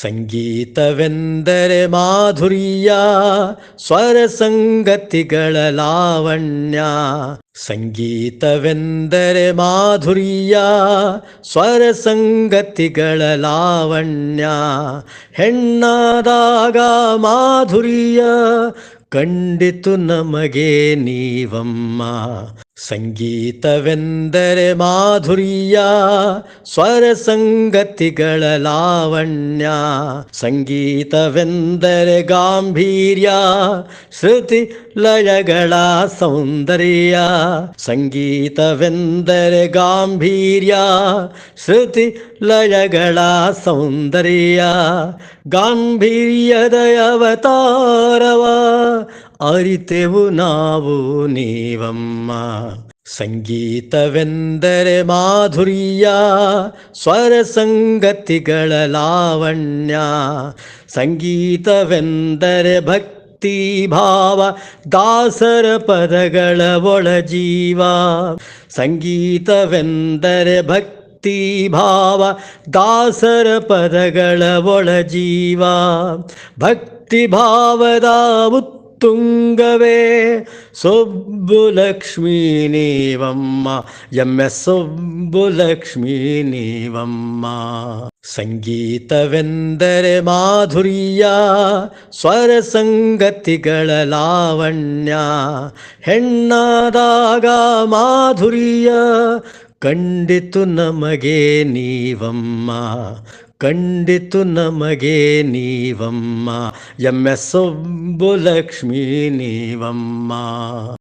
ಸಂಗೀತವೆಂದರೆ ಮಾಧುರ್ಯ, ಸ್ವರ ಸಂಗತಿಗಳ ಲಾವಣ್ಯ. ಸಂಗೀತವೆಂದರೆ ಮಾಧುರ್ಯ, ಸ್ವರ ಸಂಗತಿಗಳ ಲಾವಣ್ಯ. ಹೆಣ್ಣಾದಾಗ ಮಾಧುರ್ಯ ಕಂಡಿತು ನಮಗೆ ನೀವಮ್ಮ. ಸಂಗೀತವೆಂದರೆ ಮಾಧುರ್ಯ, ಸ್ವರ ಸಂಗತಿಗಳ ಲಾವಣ್ಯ. ಸಂಗೀತವೆಂದರೆ ಗಾಂಭೀರ್ಯ, ಶ್ರುತಿ ಲಯಗಳ ಸೌಂದರ್ಯ. ಸಂಗೀತವೆಂದರೆ ಗಾಂಭೀರ್ಯ, ಶ್ರುತಿ ಲಯಗಳ ಸೌಂದರ್ಯ. ಗಾಂಭೀರ್ಯದ ಅವತಾರವ ಅರಿತೆವು ನಾವು ನೀವಮ್ಮ. ಸಂಗೀತವೆಂದರೆ ಮಾಧುರ್ಯ, ಸ್ವರ ಸಂಗತಿಗಳ ಲಾವಣ್ಯ. ಸಂಗೀತವೆಂದರೆ ಭಕ್ತಿ ಭಾವ, ದಾಸರ ಪದಗಳ ಒಳಜೀವ. ಸಂಗೀತವೆಂದರೆ ಭಕ್ತಿ ಭಾವ, ದಾಸರ ಪದಗಳ ಒಳಜೀವ. ಭಕ್ತಿ ಭಾವದ ತುಂಗವೇ ಸುಬ್ಬುಲಕ್ಷ್ಮೀ ನೀವಮ್ಮ, ಎಂ.ಎಸ್. ಸುಬ್ಬುಲಕ್ಷ್ಮೀ ನೀವಮ್ಮ. ಸಂಗೀತವೆಂದರೆ ಮಾಧುರ್ಯ, ಸ್ವರ ಸಂಗತಿಗಳ ಲಾವಣ್ಯ. ಹೆಣ್ಣಾದಾಗ ಮಾಧುರ್ಯ ಕಂಡಿತು ನಮಗೆ ನೀವಮ್ಮ. ಕಂಡಿತು ನಮಗೆ ನೀವಮ್ಮ, ಎಂ.ಎಸ್. ಸುಬ್ಬುಲಕ್ಷ್ಮೀ ನೀವಮ್ಮ.